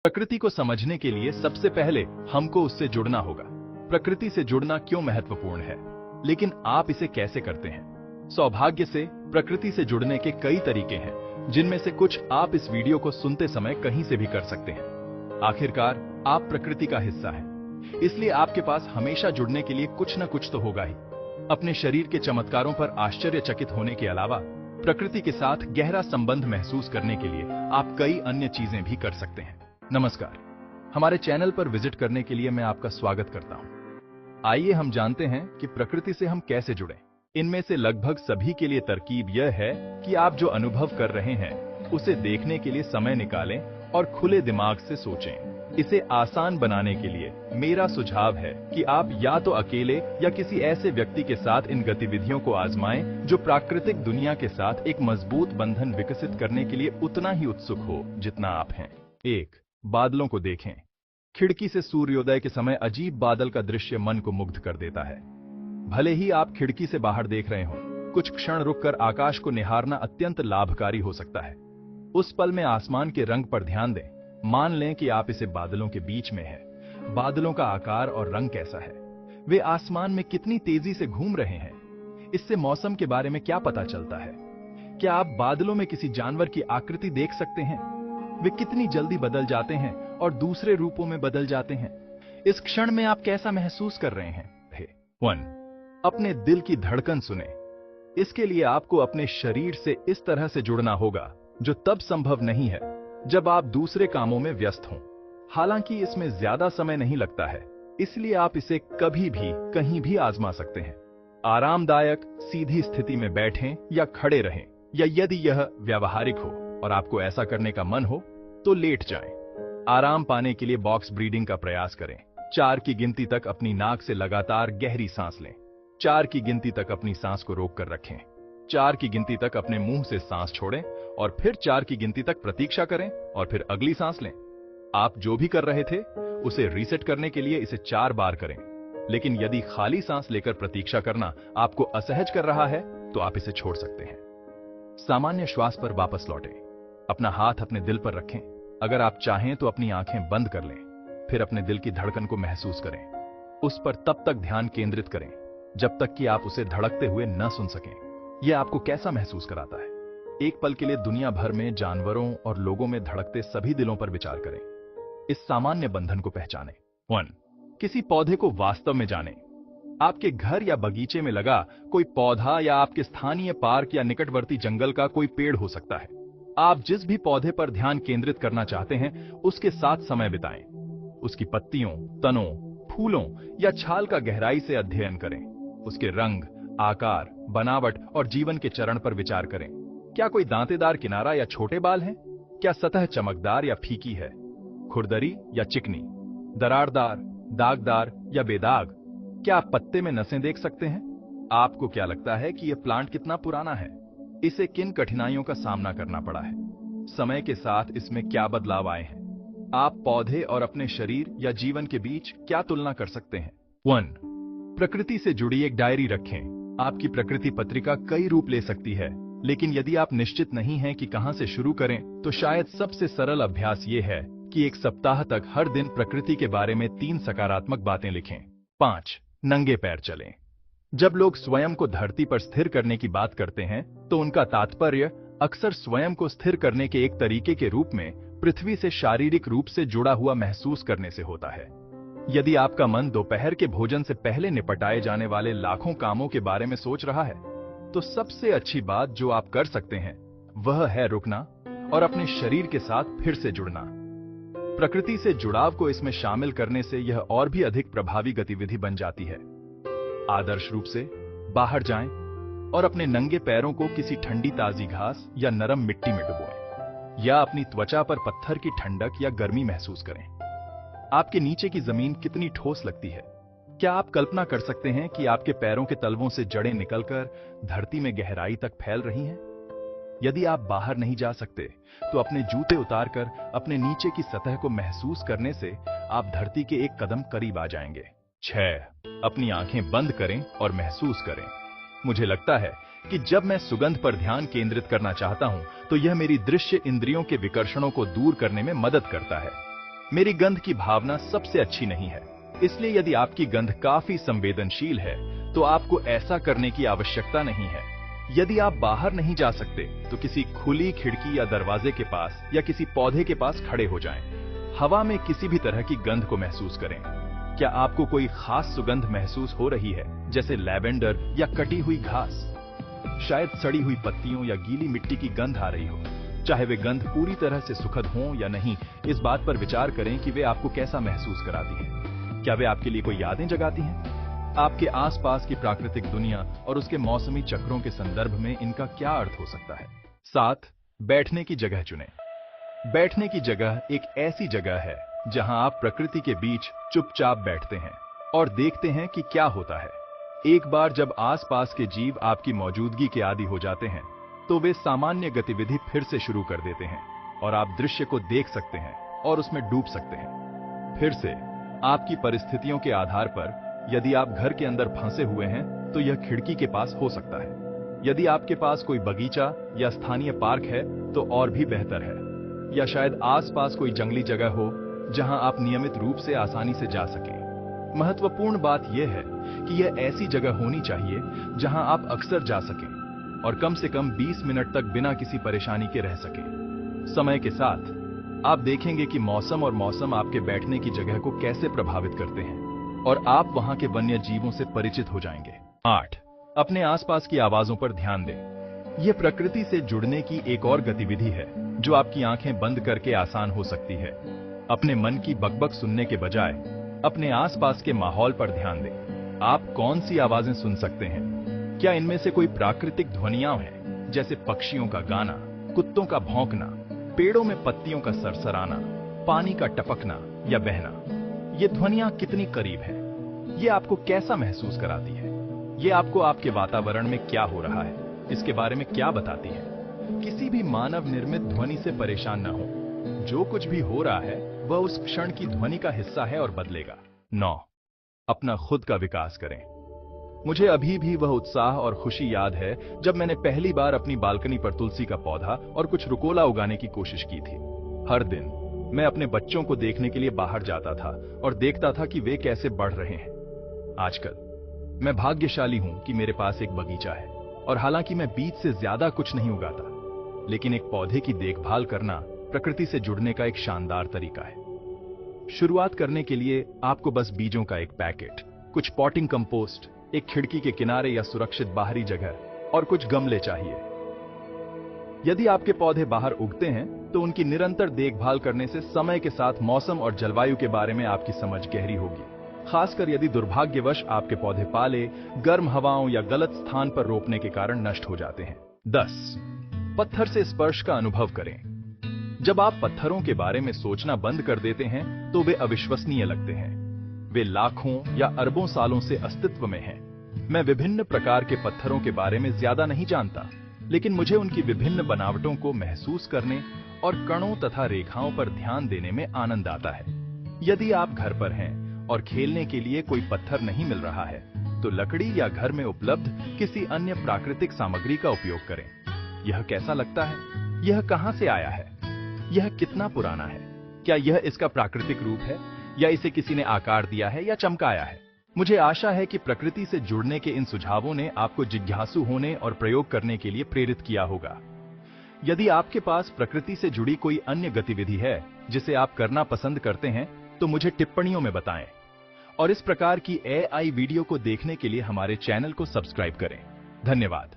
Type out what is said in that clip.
प्रकृति को समझने के लिए सबसे पहले हमको उससे जुड़ना होगा। प्रकृति से जुड़ना क्यों महत्वपूर्ण है, लेकिन आप इसे कैसे करते हैं? सौभाग्य से प्रकृति से जुड़ने के कई तरीके हैं, जिनमें से कुछ आप इस वीडियो को सुनते समय कहीं से भी कर सकते हैं। आखिरकार आप प्रकृति का हिस्सा हैं, इसलिए आपके पास हमेशा जुड़ने के लिए कुछ न कुछ तो होगा ही। अपने शरीर के चमत्कारों पर आश्चर्यचकित होने के अलावा प्रकृति के साथ गहरा संबंध महसूस करने के लिए आप कई अन्य चीजें भी कर सकते हैं। नमस्कार, हमारे चैनल पर विजिट करने के लिए मैं आपका स्वागत करता हूं। आइए हम जानते हैं कि प्रकृति से हम कैसे जुड़ें। इनमें से लगभग सभी के लिए तरकीब यह है कि आप जो अनुभव कर रहे हैं उसे देखने के लिए समय निकालें और खुले दिमाग से सोचें। इसे आसान बनाने के लिए मेरा सुझाव है कि आप या तो अकेले या किसी ऐसे व्यक्ति के साथ इन गतिविधियों को आजमाएं जो प्राकृतिक दुनिया के साथ एक मजबूत बंधन विकसित करने के लिए उतना ही उत्सुक हो जितना आप हैं। 1. बादलों को देखें। खिड़की से सूर्योदय के समय अजीब बादल का दृश्य मन को मुग्ध कर देता है। भले ही आप खिड़की से बाहर देख रहे हो, कुछ क्षण रुककर आकाश को निहारना अत्यंत लाभकारी हो सकता है। उस पल में आसमान के रंग पर ध्यान दें। मान लें कि आप इसे बादलों के बीच में हैं। बादलों का आकार और रंग कैसा है? वे आसमान में कितनी तेजी से घूम रहे हैं? इससे मौसम के बारे में क्या पता चलता है? क्या आप बादलों में किसी जानवर की आकृति देख सकते हैं? वे कितनी जल्दी बदल जाते हैं और दूसरे रूपों में बदल जाते हैं? इस क्षण में आप कैसा महसूस कर रहे हैं? 1. अपने दिल की धड़कन सुने। इसके लिए आपको अपने शरीर से इस तरह से जुड़ना होगा जो तब संभव नहीं है जब आप दूसरे कामों में व्यस्त हों। हालांकि इसमें ज्यादा समय नहीं लगता है, इसलिए आप इसे कभी भी कहीं भी आजमा सकते हैं। आरामदायक सीधी स्थिति में बैठें या खड़े रहें, या यदि यह व्यावहारिक हो और आपको ऐसा करने का मन हो तो लेट जाएं। आराम पाने के लिए बॉक्स ब्रीदिंग का प्रयास करें। 4 की गिनती तक अपनी नाक से लगातार गहरी सांस लें। 4 की गिनती तक अपनी सांस को रोक कर रखें। 4 की गिनती तक अपने मुंह से सांस छोड़ें और फिर 4 की गिनती तक प्रतीक्षा करें और फिर अगली सांस लें। आप जो भी कर रहे थे उसे रीसेट करने के लिए इसे 4 बार करें। लेकिन यदि खाली सांस लेकर प्रतीक्षा करना आपको असहज कर रहा है तो आप इसे छोड़ सकते हैं। सामान्य श्वास पर वापस लौटें। अपना हाथ अपने दिल पर रखें। अगर आप चाहें तो अपनी आंखें बंद कर लें। फिर अपने दिल की धड़कन को महसूस करें। उस पर तब तक ध्यान केंद्रित करें जब तक कि आप उसे धड़कते हुए न सुन सकें। यह आपको कैसा महसूस कराता है? एक पल के लिए दुनिया भर में जानवरों और लोगों में धड़कते सभी दिलों पर विचार करें। इस सामान्य बंधन को पहचानें। 1. किसी पौधे को वास्तव में जानें। आपके घर या बगीचे में लगा कोई पौधा या आपके स्थानीय पार्क या निकटवर्ती जंगल का कोई पेड़ हो सकता है। आप जिस भी पौधे पर ध्यान केंद्रित करना चाहते हैं उसके साथ समय बिताएं। उसकी पत्तियों, तनों, फूलों या छाल का गहराई से अध्ययन करें। उसके रंग, आकार, बनावट और जीवन के चरण पर विचार करें। क्या कोई दांतेदार किनारा या छोटे बाल हैं? क्या सतह चमकदार या फीकी है? खुरदरी या चिकनी? दरारदार, दागदार या बेदाग? क्या आप पत्ते में नसें देख सकते हैं? आपको क्या लगता है कि यह प्लांट कितना पुराना है? इसे किन कठिनाइयों का सामना करना पड़ा है? समय के साथ इसमें क्या बदलाव आए हैं? आप पौधे और अपने शरीर या जीवन के बीच क्या तुलना कर सकते हैं? 1. प्रकृति से जुड़ी एक डायरी रखें। आपकी प्रकृति पत्रिका कई रूप ले सकती है, लेकिन यदि आप निश्चित नहीं हैं कि कहां से शुरू करें तो शायद सबसे सरल अभ्यास यह है कि एक सप्ताह तक हर दिन प्रकृति के बारे में 3 सकारात्मक बातें लिखें। 5. नंगे पैर चलें। जब लोग स्वयं को धरती पर स्थिर करने की बात करते हैं तो उनका तात्पर्य अक्सर स्वयं को स्थिर करने के एक तरीके के रूप में पृथ्वी से शारीरिक रूप से जुड़ा हुआ महसूस करने से होता है। यदि आपका मन दोपहर के भोजन से पहले निपटाए जाने वाले लाखों कामों के बारे में सोच रहा है तो सबसे अच्छी बात जो आप कर सकते हैं वह है रुकना और अपने शरीर के साथ फिर से जुड़ना। प्रकृति से जुड़ाव को इसमें शामिल करने से यह और भी अधिक प्रभावी गतिविधि बन जाती है। आदर्श रूप से बाहर जाएं और अपने नंगे पैरों को किसी ठंडी ताजी घास या नरम मिट्टी में डुबोएं, या अपनी त्वचा पर पत्थर की ठंडक या गर्मी महसूस करें। आपके नीचे की जमीन कितनी ठोस लगती है? क्या आप कल्पना कर सकते हैं कि आपके पैरों के तलवों से जड़ें निकलकर धरती में गहराई तक फैल रही हैं? यदि आप बाहर नहीं जा सकते तो अपने जूते उतारकर अपने नीचे की सतह को महसूस करने से आप धरती के एक कदम करीब आ जाएंगे। 6. अपनी आंखें बंद करें और महसूस करें। मुझे लगता है कि जब मैं सुगंध पर ध्यान केंद्रित करना चाहता हूं तो यह मेरी दृश्य इंद्रियों के विकर्षणों को दूर करने में मदद करता है। मेरी गंध की भावना सबसे अच्छी नहीं है। इसलिए यदि आपकी गंध काफी संवेदनशील है तो आपको ऐसा करने की आवश्यकता नहीं है। यदि आप बाहर नहीं जा सकते तो किसी खुली खिड़की या दरवाजे के पास या किसी पौधे के पास खड़े हो जाएं। हवा में किसी भी तरह की गंध को महसूस करें। क्या आपको कोई खास सुगंध महसूस हो रही है, जैसे लैवेंडर या कटी हुई घास? शायद सड़ी हुई पत्तियों या गीली मिट्टी की गंध आ रही हो। चाहे वे गंध पूरी तरह से सुखद हों या नहीं, इस बात पर विचार करें कि वे आपको कैसा महसूस कराती हैं। क्या वे आपके लिए कोई यादें जगाती हैं? आपके आसपास की प्राकृतिक दुनिया और उसके मौसमी चक्रों के संदर्भ में इनका क्या अर्थ हो सकता है? 7. बैठने की जगह चुनें। बैठने की जगह एक ऐसी जगह है जहां आप प्रकृति के बीच चुपचाप बैठते हैं और देखते हैं कि क्या होता है। एक बार जब आसपास के जीव आपकी मौजूदगी के आदी हो जाते हैं तो वे सामान्य गतिविधि फिर से शुरू कर देते हैं और आप दृश्य को देख सकते हैं और उसमें डूब सकते हैं। फिर से आपकी परिस्थितियों के आधार पर यदि आप घर के अंदर फंसे हुए हैं तो यह खिड़की के पास हो सकता है। यदि आपके पास कोई बगीचा या स्थानीय पार्क है तो और भी बेहतर है। या शायद आसपास कोई जंगली जगह हो जहां आप नियमित रूप से आसानी से जा सकें। महत्वपूर्ण बात यह है कि यह ऐसी जगह होनी चाहिए जहां आप अक्सर जा सकें और कम से कम 20 मिनट तक बिना किसी परेशानी के रह सकें। समय के साथ आप देखेंगे कि मौसम आपके बैठने की जगह को कैसे प्रभावित करते हैं और आप वहां के वन्य जीवों से परिचित हो जाएंगे। 8. अपने आसपास की आवाजों पर ध्यान दें। यह प्रकृति से जुड़ने की एक और गतिविधि है जो आपकी आंखें बंद करके आसान हो सकती है। अपने मन की बकबक सुनने के बजाय अपने आसपास के माहौल पर ध्यान दें। आप कौन सी आवाजें सुन सकते हैं? क्या इनमें से कोई प्राकृतिक ध्वनियां हैं, जैसे पक्षियों का गाना, कुत्तों का भौंकना, पेड़ों में पत्तियों का सरसराना, पानी का टपकना या बहना? ये ध्वनियां कितनी करीब हैं? ये आपको कैसा महसूस कराती है? ये आपको आपके वातावरण में क्या हो रहा है इसके बारे में क्या बताती है? किसी भी मानव निर्मित ध्वनि से परेशान न हो। जो कुछ भी हो रहा है वह उस क्षण की ध्वनि का हिस्सा है और बदलेगा। 9. अपना खुद का विकास करें। मुझे अभी भी वह उत्साह और खुशी याद है जब मैंने पहली बार अपनी बालकनी पर तुलसी का पौधा और कुछ रुकोला उगाने की कोशिश की थी। हर दिन मैं अपने बच्चों को देखने के लिए बाहर जाता था और देखता था कि वे कैसे बढ़ रहे हैं। आजकल मैं भाग्यशाली हूं कि मेरे पास एक बगीचा है और हालांकि मैं बीज से ज्यादा कुछ नहीं उगाता, लेकिन एक पौधे की देखभाल करना प्रकृति से जुड़ने का एक शानदार तरीका है। शुरुआत करने के लिए आपको बस बीजों का एक पैकेट, कुछ पॉटिंग कंपोस्ट, एक खिड़की के किनारे या सुरक्षित बाहरी जगह और कुछ गमले चाहिए। यदि आपके पौधे बाहर उगते हैं तो उनकी निरंतर देखभाल करने से समय के साथ मौसम और जलवायु के बारे में आपकी समझ गहरी होगी। खासकर यदि दुर्भाग्यवश आपके पौधे पाले, गर्म हवाओं या गलत स्थान पर रोपने के कारण नष्ट हो जाते हैं। 10. पत्थर से स्पर्श का अनुभव करें। जब आप पत्थरों के बारे में सोचना बंद कर देते हैं तो वे अविश्वसनीय लगते हैं। वे लाखों या अरबों सालों से अस्तित्व में हैं। मैं विभिन्न प्रकार के पत्थरों के बारे में ज्यादा नहीं जानता, लेकिन मुझे उनकी विभिन्न बनावटों को महसूस करने और कणों तथा रेखाओं पर ध्यान देने में आनंद आता है। यदि आप घर पर हैं और खेलने के लिए कोई पत्थर नहीं मिल रहा है तो लकड़ी या घर में उपलब्ध किसी अन्य प्राकृतिक सामग्री का उपयोग करें। यह कैसा लगता है? यह कहां से आया है? यह कितना पुराना है? क्या यह इसका प्राकृतिक रूप है या इसे किसी ने आकार दिया है या चमकाया है? मुझे आशा है कि प्रकृति से जुड़ने के इन सुझावों ने आपको जिज्ञासु होने और प्रयोग करने के लिए प्रेरित किया होगा। यदि आपके पास प्रकृति से जुड़ी कोई अन्य गतिविधि है जिसे आप करना पसंद करते हैं तो मुझे टिप्पणियों में बताएं। और इस प्रकार की एआई वीडियो को देखने के लिए हमारे चैनल को सब्सक्राइब करें। धन्यवाद।